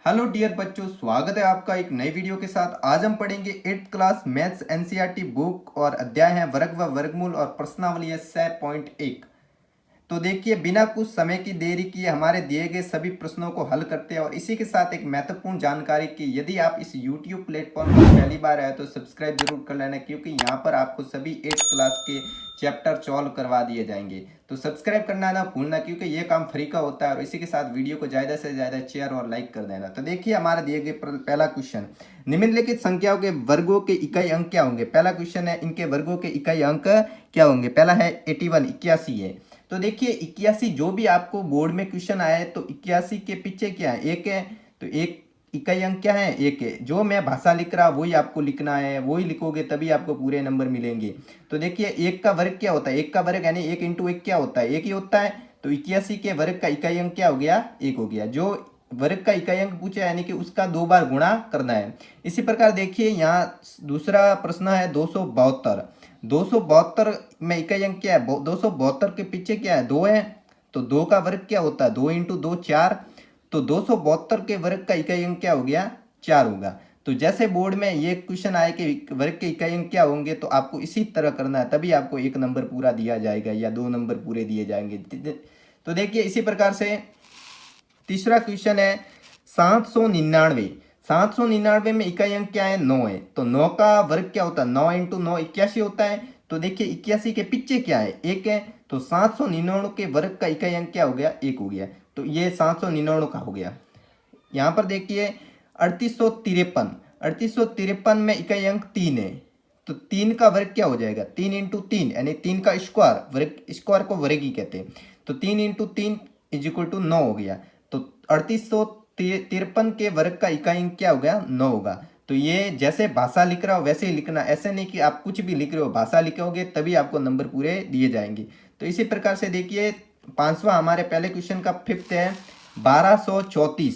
Hello dear बच्चों, स्वागत है आपका एक नई वीडियो के साथ। आज हम पढ़ेंगे 8th class maths NCERT book और अध्याय है वर्ग व वर्गमूल और प्रश्नावली है 6.1। तो देखिए, बिना कुछ समय की देरी किए हमारे दिए गए सभी प्रश्नों को हल करते हैं और इसी के साथ एक महत्वपूर्ण जानकारी की, यदि आप इस YouTube प्लेटफॉर्म पर पहली बार आए तो सब्सक्राइब जरूर कर लेना, क्योंकि यहाँ पर आपको सभी 8th क्लास के चैप्टर सॉल्व करवा दिए जाएंगे। तो सब्सक्राइब करना ना भूलना, क्योंकि ये काम फ्री का होता है। और इसी के साथ वीडियो को ज़्यादा से ज़्यादा शेयर और लाइक कर देना। तो देखिए, हमारा दिए गए पहला क्वेश्चन, निम्नलिखित संख्याओं के वर्गों के इकाई अंक क्या होंगे। पहला क्वेश्चन है, इनके वर्गों के इकाई अंक क्या होंगे। पहला है 81, 81 है। तो देखिए 81, जो भी आपको बोर्ड में क्वेश्चन आया है तो 81 के पीछे क्या है, एक है। तो एक इकाई अंक क्या है, एक है। जो मैं भाषा लिख रहा वही आपको लिखना है, वही लिखोगे तभी आपको पूरे नंबर मिलेंगे। तो देखिए, एक का वर्ग क्या होता है, एक का वर्ग यानी एक इंटू एक क्या होता है, एक ही होता है। तो 81 के वर्ग का इकाई अंक क्या हो गया, एक हो गया। जो वर्ग का इकाई अंक पूछा यानी कि उसका 2 बार गुणा करना है। इसी प्रकार देखिए, यहाँ दूसरा प्रश्न है 272। 272 में इकाई अंक क्या है, 272 के पीछे क्या है, 2 है। तो 2 का वर्ग क्या होता है, 2 इंटू 2 4। तो 272 के वर्ग का इकाई अंक क्या हो गया, 4 होगा। तो जैसे बोर्ड में ये क्वेश्चन आए कि वर्ग के इकाई अंक क्या होंगे, तो आपको इसी तरह करना है, तभी आपको एक नंबर पूरा दिया जाएगा या 2 नंबर पूरे दिए जाएंगे। तो देखिए, इसी प्रकार से तीसरा क्वेश्चन है 799। 799 में इकाई अंक क्या है, 9 है। तो 9 का वर्ग क्या होता है, 9 इंटू 9 81 होता है। तो देखिए 81 के पीछे क्या है, एक है। तो 799 के वर्ग का इकाई अंक क्या हो गया, एक हो गया। तो ये 799 का हो गया। यहाँ पर देखिए 3853। 3853 में इकाई अंक 3 है। तो 3 का वर्ग क्या हो जाएगा, 3 इंटू 3 यानी 3 का स्क्वायर, वर्ग स्क्वायर को वर्ग ही कहते हैं। तो 3 इंटू 3 इज इक्वल टू 9 हो गया। तो 3853 के वर्ग का इकाई अंक क्या हो गया, 9 होगा। तो ये जैसे भाषा लिख रहा हो वैसे ही लिखना, ऐसे नहीं कि आप कुछ भी लिख रहे हो, भाषा लिखोगे तभी आपको नंबर पूरे दिए जाएंगे। तो इसी प्रकार से देखिए, पांचवा हमारे पहले क्वेश्चन का फिफ्थ है 1234।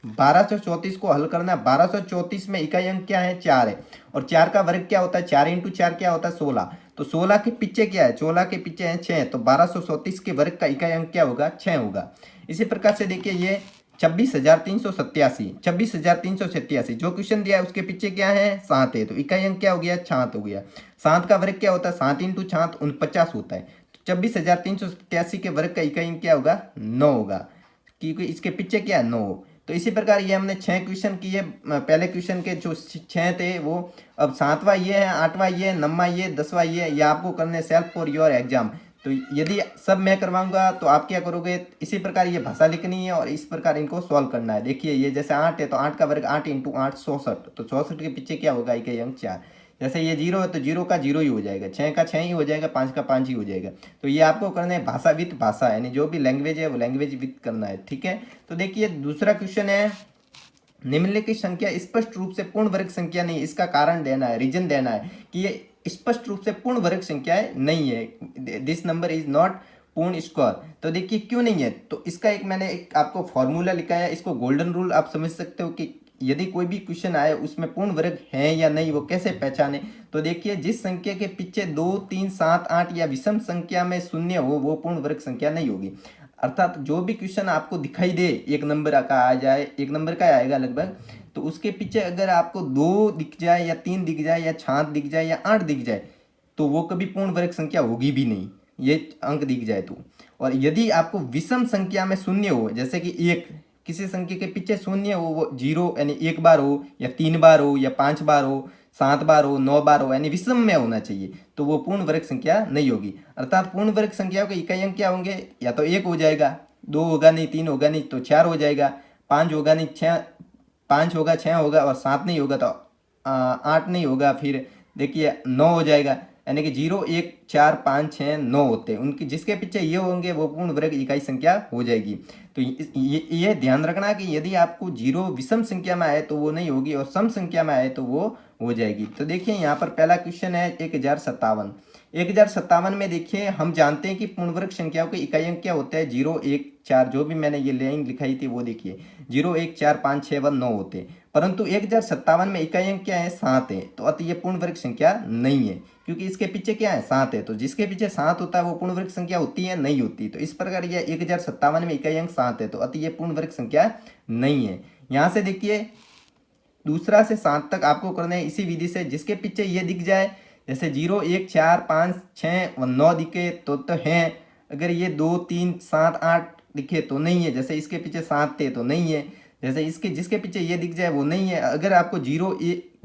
1234 को हल करना है। 1234 में इकाई अंक क्या है, 4 है। और 4 का वर्ग क्या होता है, 4 इंटू 4 क्या होता है, 16। तो 16 के पीछे क्या है, 16 के पीछे है 6। तो 1234 के वर्ग का इकाई अंक क्या होगा, 6 होगा। इसी प्रकार से देखिए, ये 26,387। 26,387 जो क्वेश्चन दिया है उसके पीछे क्या है, 7 है। तो इकाई अंक क्या हो गया, 7 हो गया। 7 का वर्ग क्या होता है, 7 इंटू 7 49 होता है। तो 26,387 के वर्ग का इकाई अंक क्या होगा, 9 होगा, क्योंकि इसके पीछे क्या है, 9। तो इसी प्रकार ये हमने 6 क्वेश्चन किए। पहले क्वेश्चन के जो 6 थे वो, अब 7वां ये है, 8वां ये है, 9वां ये, 10वां ये, ये आपको करने सेल्फ फॉर योर एग्जाम। तो यदि सब मैं करवाऊंगा तो आप क्या करोगे, इसी प्रकार ये भाषा लिखनी है और इस प्रकार इनको सॉल्व करना है। देखिए, ये जैसे 8 है तो 8 का वर्ग 8 इंटू 8 64। तो 64 के पीछे क्या होगा, इकाई अंक 4। जैसे ये 0 है तो 0 का 0 ही हो जाएगा, 6 का 6 ही हो जाएगा, 5 का 5 ही हो जाएगा। तो ये आपको करना है भाषा विथ भाषा, यानी जो भी लैंग्वेज है वो लैंग्वेज विथ करना है, ठीक है। तो देखिए दूसरा क्वेश्चन है, निम्नलिखित संख्या स्पष्ट रूप से पूर्ण वर्ग संख्या नहीं, इसका कारण देना है, रीजन देना है कि ये स्पष्ट रूप से पूर्ण वर्ग संख्या नहीं है। दिस नंबर इज नॉट पूर्ण स्क्वायर। तो देखिए क्यों नहीं है, तो इसका एक मैंने एक आपको फॉर्मूला लिखा है, इसको गोल्डन रूल आप समझ सकते हो कि यदि कोई भी क्वेश्चन आए उसमें पूर्ण वर्ग है या नहीं, वो कैसे पहचाने। तो देखिए, जिस संख्या के पीछे 2, 3, 7, 8 या विषम संख्या में शून्य हो वो पूर्ण वर्ग संख्या नहीं होगी। अर्थात जो भी क्वेश्चन आपको दिखाई दे, एक नंबर का आ जाए, एक नंबर का आएगा लगभग, तो उसके पीछे अगर आपको 2 दिख जाए या 3 दिख जाए या 6 दिख जाए या 8 दिख जाए, तो वो कभी पूर्ण वर्ग संख्या होगी भी नहीं, ये अंक दिख जाए तो। और यदि आपको विषम संख्या में शून्य हो, जैसे कि एक किसी संख्या के पीछे शून्य हो, वो 0 यानी एक बार हो या 3 बार हो या 5 बार हो, 7 बार हो, 9 बार हो, यानी विषम में होना चाहिए, तो वो पूर्ण वर्ग संख्या नहीं होगी। अर्थात पूर्ण वर्ग संख्याओं के इकाई अंक क्या होंगे, या तो 1 हो जाएगा, 2 होगा नहीं, 3 होगा नहीं तो 4 हो जाएगा, 5 होगा नहीं, 6 5 होगा, 6 होगा, और 7 नहीं होगा तो 8 नहीं होगा, फिर देखिए 9 हो जाएगा। यानी कि 0, 1, 4, 5, 6, 9 होते हैं, उनकी जिसके पीछे ये होंगे वो पूर्ण वर्ग इकाई संख्या हो जाएगी। तो ये ध्यान रखना कि यदि आपको 0 विषम संख्या में आए तो वो नहीं होगी, और सम संख्या में आए तो वो हो जाएगी। तो देखिए यहाँ पर पहला क्वेश्चन है 1057। 1057 में देखिए, हम जानते हैं कि पूर्ण वर्ग संख्याओं के इकाई अंक क्या होते हैं, 0, 1, 4, जो भी मैंने ये लाइन लिखाई थी वो देखिए, 0, 1, 4, 5, 6, 1, 9 होते हैं। परंतु 1057 में इकाई अंक क्या है, 7 है। तो अतः ये पूर्ण वर्ग संख्या नहीं है, क्योंकि इसके पीछे क्या है, 7 है। तो जिसके पीछे 7 होता है वो पूर्ण वर्ग संख्या होती है, नहीं होती। तो इस प्रकार यह 1057 में इकाई अंक 7 है, तो अतः ये पूर्ण वर्ग संख्या नहीं है। यहाँ से देखिए दूसरा से 7 तक आपको करना है इसी विधि से। जिसके पीछे ये दिख जाए, जैसे 0 1 4 5 6 और 9 दिखे तो हैं। अगर ये 2 3 7 8 दिखे तो नहीं है। जैसे इसके पीछे 7 थे तो नहीं है। जैसे इसके जिसके पीछे ये दिख जाए वो नहीं है। अगर आपको 0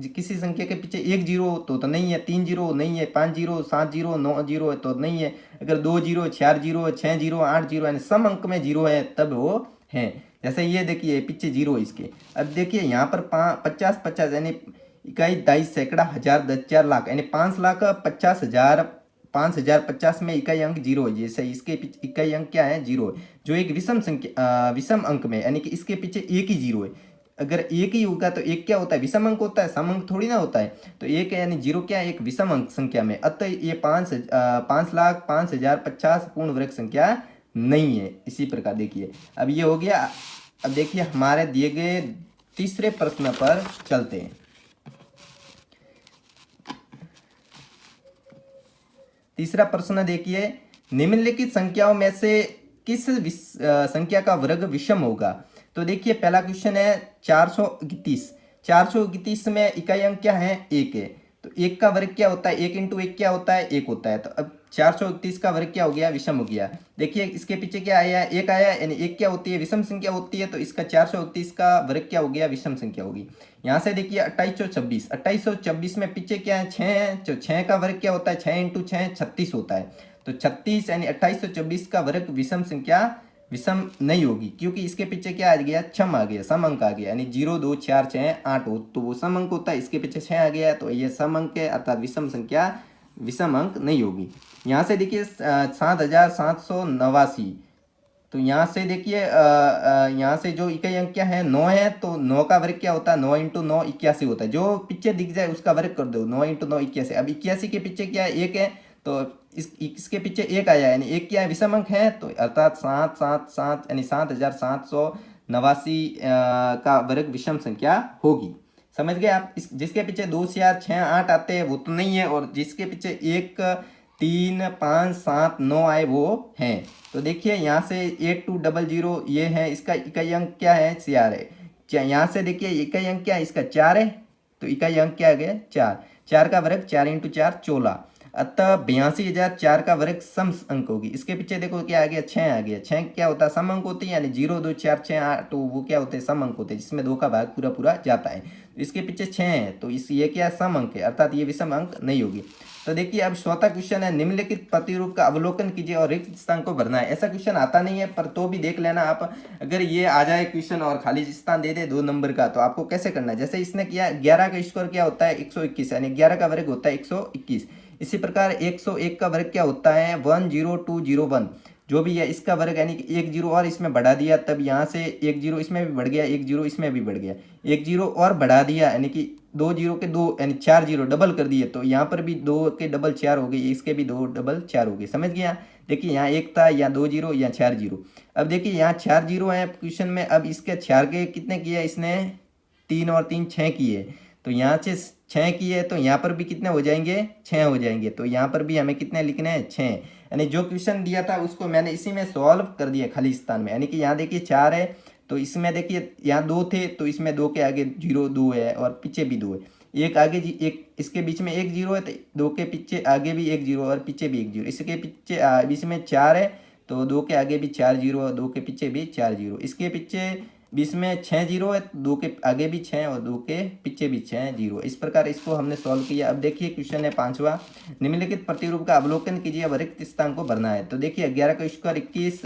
किसी संख्या के पीछे 1 0 तो नहीं है, 3 0 नहीं है, 5 0 7 0 9 0 है तो नहीं है। अगर 2 0 4 0 6 0 8 0 यानी सम अंक में 0 है तब वो है। जैसे ये देखिए पीछे 0 इसके। अब देखिए यहाँ पर 50 50 यानी इकाई, दाई, सैकड़ा, हजार, 10 4 लाख यानी 5,50,000 5,050 में इकाई अंक 0 है। जैसे इसके पीछे इकाई अंक क्या है 0 है, जो एक विषम संख्या विषम अंक में, यानी कि इसके पीछे एक ही 0 है। अगर एक ही होगा तो एक क्या होता है, विषम अंक होता है, सम अंक थोड़ी ना होता है। तो एक है यानी 0 क्या है, एक विषम अंक संख्या में। अतः ये 5,05,050 पूर्ण वर्ग संख्या नहीं है। इसी प्रकार देखिए अब ये हो गया। अब देखिए हमारे दिए गए तीसरे प्रश्न पर चलते हैं। तीसरा प्रश्न देखिए, निम्नलिखित संख्याओं में से किस संख्या का वर्ग विषम होगा। तो देखिए पहला क्वेश्चन है 431। 431 में इकाई अंक क्या है, 1 है। तो 1 का वर्ग क्या होता है, 1 इंटू 1 क्या होता है, 1 होता है। तो अब 431 का वर्ग क्या हो गया, विषम हो गया। देखिए इसके पीछे क्या आया, 1 आया, यानी 1 क्या होती है, विषम संख्या होती है। तो इसका 431 का वर्ग क्या हो गया, विषम संख्या होगी। यहाँ से देखिए 2826। 2826 में पीछे क्या है, 6 है। तो 6 का वर्ग क्या होता है, 6 इंटू 6 36 होता है। तो 36 यानी 2824 का वर्ग विषम संख्या विषम नहीं होगी, क्योंकि इसके पीछे क्या आ गया, छम आ गया, सम अंक आ गया। यानी 0 2 4 6 8 हो तो वो सम अंक होता है। इसके पीछे 6 आ गया तो ये सम अंक है, अर्थात विषम संख्या विषम अंक नहीं होगी। यहाँ से देखिए 7,789। तो यहाँ से देखिए यहाँ से जो इकाई अंक क्या है, 9 है। तो 9 का वर्ग क्या होता है, 9 इंटू 9 81 होता है। जो पीछे दिख जाए उसका वर्ग कर दो, 9 इंटू 9 81। अब 81 के पीछे क्या है, 1 है। तो इसके पीछे 1 आया, यानी 1 क्या है, विषम अंक है। तो अर्थात 777 यानी 7,789 का वर्ग विषम संख्या होगी। समझ गए आप। जिसके पीछे 2 4 6 8 आते हैं वो तो नहीं है, और जिसके पीछे 1 3 5 7 9 आए वो हैं। तो देखिए यहाँ से 8200 ये है, इसका इकाई अंक क्या है, 4 है। यहाँ से देखिए इकाई अंक क्या है, इसका 4 है। तो इकाई अंक क्या आ गया, 4। 4 का वर्ग 4 इंटू 4 16। अतः 82,004 का वर्ग सम अंक होगी। इसके पीछे देखो क्या आ गया, 6 आ गया। 6 क्या होता है, सम अंक होती है। यानी 0 2 4 6 8 तो वो क्या होते हैं, सम अंक होते हैं, जिसमें 2 का भाग पूरा पूरा जाता है। तो इसके पीछे 6 है तो इस ये क्या सम अंक है, अर्थात ये विषम अंक नहीं होगी। तो देखिए अब चौथा क्वेश्चन है, निम्नलिखित प्रतिरूप का अवलोकन कीजिए और रिक्त स्थान को भरना है। ऐसा क्वेश्चन आता नहीं है, पर तो भी देख लेना आप। अगर ये आ जाए क्वेश्चन और खाली स्थान दे दे 2 नंबर का, तो आपको कैसे करना है। जैसे इसने किया 11 का स्क्वायर क्या होता है, 121, यानी 11 का वर्ग होता है 121। इसी प्रकार 101 का वर्ग क्या होता है, 10201। जो भी है इसका वर्ग, यानी कि 1 0 और इसमें बढ़ा दिया, तब यहाँ से 1 0 इसमें भी बढ़ गया, 1 0 इसमें भी बढ़ गया, 1 0 और बढ़ा दिया, यानी कि 2 0 के 2 यानी 4 0 डबल कर दिए। तो यहाँ पर भी 2 के डबल 4 हो गई, इसके भी 2 डबल 4 हो गई। समझ गया। देखिए यहाँ 1 था, या 2 0 या 4 0। अब देखिए यहाँ 4 0 है क्वेश्चन में। अब इसके 4 के कितने किए इसने, 3 और 3 6 किए। तो यहाँ से 6 किए तो यहाँ पर भी कितने हो जाएंगे, 6 हो जाएंगे। तो यहाँ पर भी हमें कितने लिखने हैं, 6। यानी जो क्वेश्चन दिया था उसको मैंने इसी में सॉल्व कर दिया खाली स्थान में। यानी कि यहाँ देखिए 4 है, तो इसमें देखिए यहाँ 2 थे, तो इसमें 2 के आगे 0 2 है, और पीछे भी 2 है। एक आगे जी एक, इसके बीच में 1 0 है, तो 2 के पीछे आगे भी 1 0 और पीछे भी 1 0। इसके पीछे बीच में 4 है, तो 2 के आगे भी 4 0 और 2 के पीछे भी 4 0। इसके पीछे बीच में 6 0 है, 2 के आगे भी 6 और 2 के पीछे भी 6 0। इस प्रकार इसको हमने सॉल्व किया। अब देखिए क्वेश्चन है 5वां, निम्नलिखित प्रतिरूप का अवलोकन कीजिए और रिक्त स्थान को भरना है। तो देखिए 11 का स्क्वायर 21,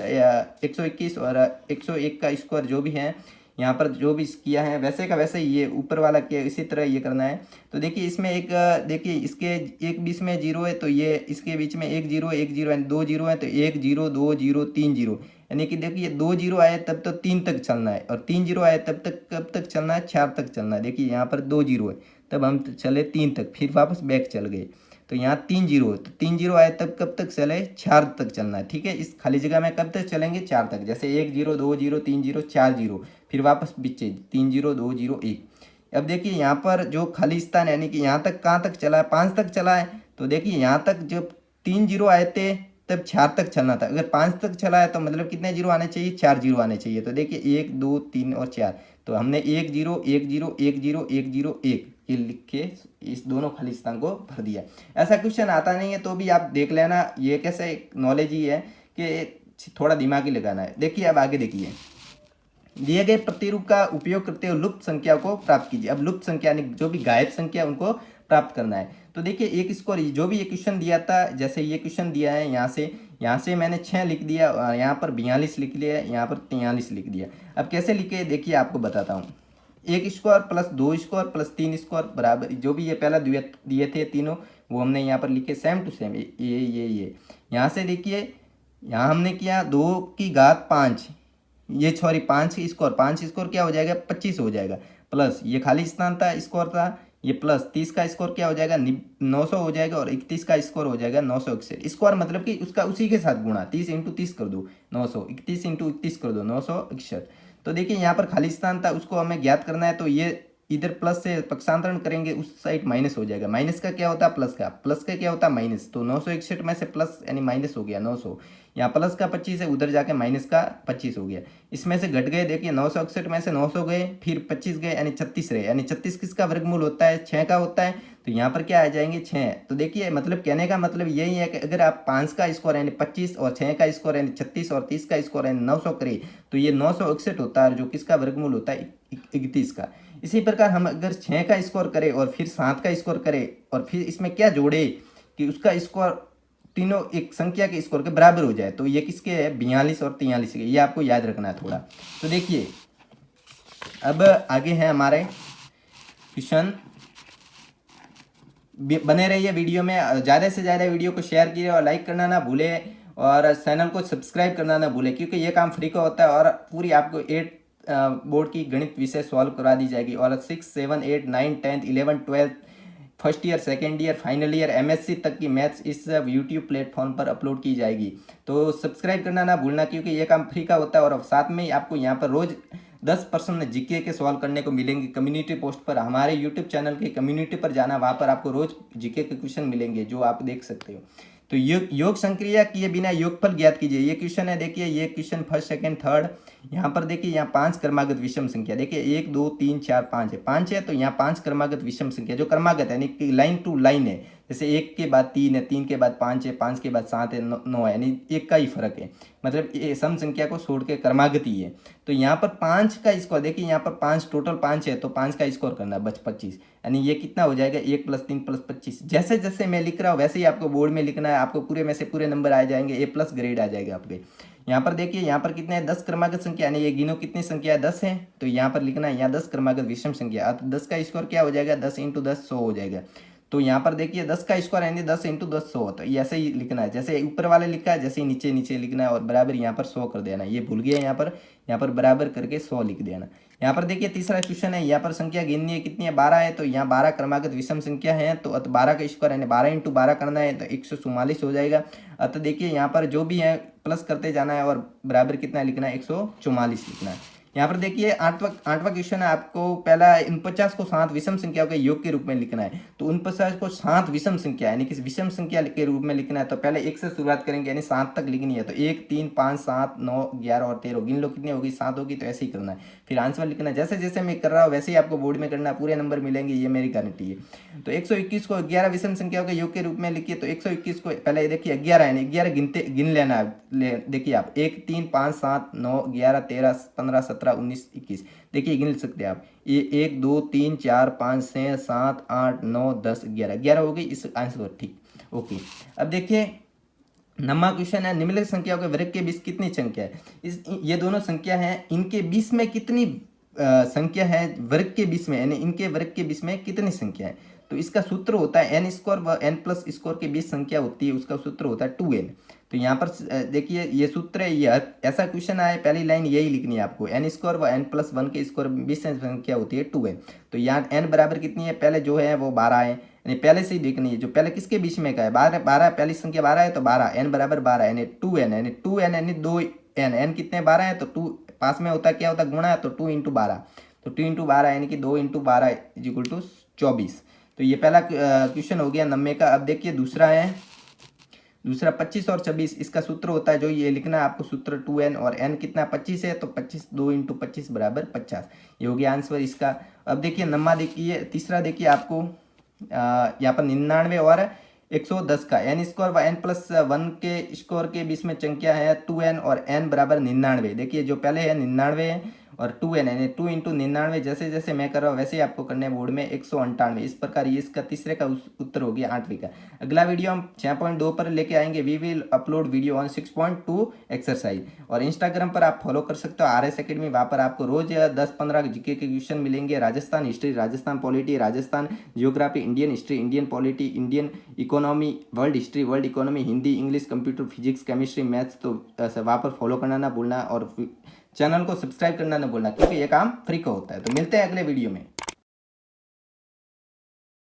121 और 101 का स्क्वायर जो भी है यहाँ पर जो भी किया है वैसे का वैसे ये ऊपर वाला किया, इसी तरह ये करना है। तो देखिए इसमें एक देखिए इसके एक बीच में 0 है, तो ये इसके बीच में 1 0 1 0 यानी 2 0 है, तो 1 0 2 0 3 0। यानी कि देखिए 2 0 आए तब तो 3 तक चलना है, और 3 0 आए तब तक कब तक चलना है, 4 तक चलना है। देखिए यहाँ पर 2 0 है, तब हम चले 3 तक, फिर वापस बैक चल गए। तो यहाँ 3 0 है, तो 3 0 आए तब कब तक चले, 4 तक चलना है। ठीक है, इस खाली जगह में कब तक चलेंगे, 4 तक। जैसे 1 0 2 0 3 0 4 0, फिर वापस पीछे 3 0 2 0 1। अब देखिए यहाँ पर जो खाली स्थान यानी कि यहाँ तक कहाँ तक चला है, 5 तक चला है। तो देखिए यहाँ तक जब 3 0 आए थे तब 4 तक चलना था। अगर 5 तक चला है तो मतलब कितने जीरो आने चाहिए, 4 जीरो आने चाहिए। तो देखिए 1 2 3 और 4, तो हमने 1 0 1 0 1 0 1 0 1 ये लिख के इस दोनों खाली स्थान को भर दिया। ऐसा क्वेश्चन आता नहीं है तो भी आप देख लेना, ये कैसे नॉलेज ही है कि थोड़ा दिमाग ही लगाना है। देखिए अब आगे देखिए, दिए गए प्रतिरूप का उपयोग करते हुए लुप्त संख्या को प्राप्त कीजिए। अब लुप्त संख्या यानी जो भी गायब संख्या उनको प्राप्त करना है। तो देखिए एक स्कोर जो भी ये क्वेश्चन दिया था, जैसे ये क्वेश्चन दिया है यहाँ से मैंने 6 लिख दिया, यहाँ पर 42 लिख लिया, यहाँ पर 43 लिख दिया। अब कैसे लिखे देखिए आपको बताता हूँ। 1 score plus 2 score plus 3 score बराबर जो भी ये पहला दिए थे तीनों, वो हमने यहाँ पर लिखे सेम टू सेम ये। यहाँ से देखिए यहाँ हमने किया 2 की घात 5, ये सॉरी 5 स्कोर क्या हो जाएगा 25 हो जाएगा, प्लस ये खाली स्थान था स्कोर था ये, प्लस 30 का स्कोर क्या हो जाएगा 900 हो जाएगा, और 31 का स्कोर हो जाएगा 961। स्कोर मतलब कि उसका उसी के साथ गुणा, 30 इंटू 30 कर दो 900, 31 इंटू 31 कर दो 961। तो देखिए यहाँ पर खाली स्थान था, उसको हमें ज्ञात करना है। तो ये इधर प्लस से पक्षांतरण करेंगे, उस साइड माइनस हो जाएगा। माइनस का क्या होता है प्लस का क्या होता है माइनस। तो 961 में से प्लस यानी माइनस हो गया 900, यहाँ प्लस का 25 है, उधर जाके माइनस का 25 हो गया। इसमें से घट गए, देखिए 961 में से 900 गए, फिर 25 गए, यानी 36 रहे। यानी 36 किसका वर्गमूल होता है 6 का होता है। तो यहाँ पर क्या आ जाएंगे 6। तो देखिए मतलब कहने का मतलब यही है कि अगर आप 5 का स्कोर यानी 25 और 6 का स्कोर यानी 36 और 30 का स्कोर यानी 900 करें तो ये 961 होता है, जो किसका वर्गमूल होता है 31 का। इसी प्रकार हम अगर 6 का स्कोर करें और फिर 7 का स्कोर करें और फिर इसमें क्या जोड़े कि उसका स्कोर तीनों एक संख्या के स्कोर के बराबर हो जाए, तो ये किसके है 42 और 43 के। ये आपको याद रखना है थोड़ा। तो देखिए अब आगे है हमारे क्वेश्चन, बने रहिए वीडियो में, ज़्यादा से ज़्यादा वीडियो को शेयर कीजिए और लाइक करना ना भूले, और चैनल को सब्सक्राइब करना ना भूले, क्योंकि ये काम फ्री का होता है और पूरी आपको 8 बोर्ड की गणित विषय सॉल्व करा दी जाएगी। और 6 7 8 9 10 11 12 first year second year final year MSc तक की मैथ्स इस यूट्यूब प्लेटफॉर्म पर अपलोड की जाएगी। तो सब्सक्राइब करना ना भूलना, क्योंकि ये काम फ्री का होता है। और साथ में ही आपको यहाँ पर रोज़ 10 प्रश्न जीके के सॉल्व करने को मिलेंगे कम्युनिटी पोस्ट पर। हमारे यूट्यूब चैनल की कम्युनिटी पर जाना, वहाँ पर आपको रोज़ जीके के क्वेश्चन मिलेंगे जो आप देख सकते हो। तो योग संक्रिया किए बिना योगफल ज्ञात कीजिए, ये क्वेश्चन है। देखिए ये क्वेश्चन फर्स्ट सेकंड थर्ड, यहाँ पर देखिए यहाँ 5 क्रमागत विषम संख्या, देखिए 1 2 3 4 5 है, 5 है तो यहाँ 5 क्रमागत विषम संख्या जो क्रमागत है यानी कि लाइन टू लाइन है। जैसे 1 के बाद 3 है, 3 के बाद 5 है, 5 के बाद 7 है, 9 है, यानी 1 का ही फर्क है, मतलब ये सम संख्या को छोड़ के क्रमागत ही है। तो यहाँ पर 5 का स्कोर देखिए, यहाँ पर 5 टोटल 5 है तो 5 का स्कोर करना है बच 25, यानी ये कितना हो जाएगा 1 + 3 + 25। जैसे जैसे मैं लिख रहा हूँ वैसे ही आपको बोर्ड में लिखना है, आपको पूरे में से पूरे नंबर आ जाएंगे, A+ ग्रेड आ जाएगा आपके। यहाँ पर देखिए यहाँ पर कितने हैं 10 क्रमागत संख्या, यानी ये गिनो कितनी संख्या है 10 है, तो यहाँ पर लिखना है यहाँ 10 क्रमागत विषम संख्या। अब 10 का स्कोर क्या हो जाएगा 10 × 10 100 हो जाएगा। तो यहाँ पर देखिए 10 का स्कोर यानी 10 × 10 100, तो ऐसे ही लिखना है जैसे ऊपर वाले लिखा है, जैसे ही नीचे नीचे लिखना है और बराबर यहाँ पर 100 कर देना। ये भूल गया, यहाँ पर बराबर करके 100 लिख देना। यहाँ पर देखिए तीसरा क्वेश्चन है, यहाँ पर संख्या गिननी है कितनी है 12 है, तो यहाँ 12 क्रमागत विषम संख्या है, तो 12 का स्क्वायर यानी 12 × 12 करना है तो 144 हो जाएगा। तो देखिए यहाँ पर जो भी है प्लस करते जाना है और बराबर कितना लिखना है 144 लिखना है। यहाँ पर देखिए आठवां क्वेश्चन है, आपको पहला 49 को 7 विषम संख्याओं के योग के रूप में लिखना है। तो 49 को 7 विषम संख्या यानी कि विषम संख्या के रूप में लिखना है, तो पहले 1 से शुरुआत करेंगे यानी 7 तक लिखनी है। तो 1 3 5 7 9 11 और 13 गिन लो कितनी होगी 7 होगी, तो ऐसे ही करना है। फिर आंसर लिखना है जैसे जैसे मैं कर रहा हूँ वैसे ही आपको बोर्ड में करना है, पूरे नंबर मिलेंगे, ये मेरी गारंटी है। तो 121 को 11 विषम संख्याओं के योग के रूप में लिखिए। तो 121 को पहले देखिए 11 यानी 11 गिन लेना है। देखिए आप 1 3 5 7 9 11 13 15 17 19 21 देखिए गिन सकते हैं आप। ये 1 2 3 4 5 6 7 8 9 10 11 हो गई इस आंसर ठीक। ओके, अब देखिए 9वां क्वेश्चन है, निम्नलिखित संख्याओं के वर्ग के बीच कितनी संख्या है। ये दोनों संख्या है, इनके बीच में कितनी संख्या है वर्ग के बीच में, यानी इनके वर्ग के बीच में कितनी संख्या है। तो इसका सूत्र होता है n स्क्वायर व n+ स्क्वायर के बीच संख्या होती है, उसका सूत्र होता है 2n। तो यहाँ पर देखिए ये सूत्र है, ये ऐसा क्वेश्चन आया पहली लाइन यही लिखनी है आपको, n स्क्वायर व n+1 के स्क्वायर बीच संख्या होती है 2n। तो यहाँ n बराबर कितनी है, पहले जो है वो 12 है, यानी पहले से ही देखनी है जो पहले किसके बीच में का है 12 पहली संख्या 12 है तो 12 n बराबर 12 यानी 2n यानी 2n यानी 2n, n कितने 12 है तो 2 पास में होता है क्या होता है गुणा है, तो 2 × 12, तो 2 × 12 यानी कि 2 × 12 = 24। तो ये पहला क्वेश्चन हो गया 90 का। अब देखिए दूसरा है, दूसरा 25 और 26 इसका सूत्र होता है जो ये लिखना है आपको सूत्र 2n और n कितना 25 है तो 25 2 इंटू 25 बराबर 50। ये हो गया आंसर इसका। अब देखिए नम्मा देखिए तीसरा देखिए आपको यहाँ पर 99 और 110 का n स्क्वायर व n प्लस 1 के स्क्वायर के बीच में संख्या है 2n और n बराबर 99। देखिए जो पहले है 99 है और 2n यानी 2 इंटू 99 जैसे जैसे मैं कर रहा हूँ वैसे ही आपको करने बोर्ड में 198। इस प्रकार ये इसका तीसरे का उत्तर हो गया 8वीं का। अगला वीडियो हम 6.2 पर लेके आएंगे। We will upload video on 6.2 exercise. और इंस्टाग्राम पर आप फॉलो कर सकते हो RS अकेडमी। वहाँ पर आपको रोज 10-15 जीके के क्वेश्चन मिलेंगे। Rajasthan history, Rajasthan polity, Rajasthan geography, Indian history, Indian polity, Indian economy, world history, world economy, Hindi, English, computer, physics, chemistry, maths. तो वहाँ पर फॉलो करना ना भूलना और चैनल को सब्सक्राइब करना ना भूलना क्योंकि ये काम फ्री का होता है। तो मिलते हैं अगले वीडियो में।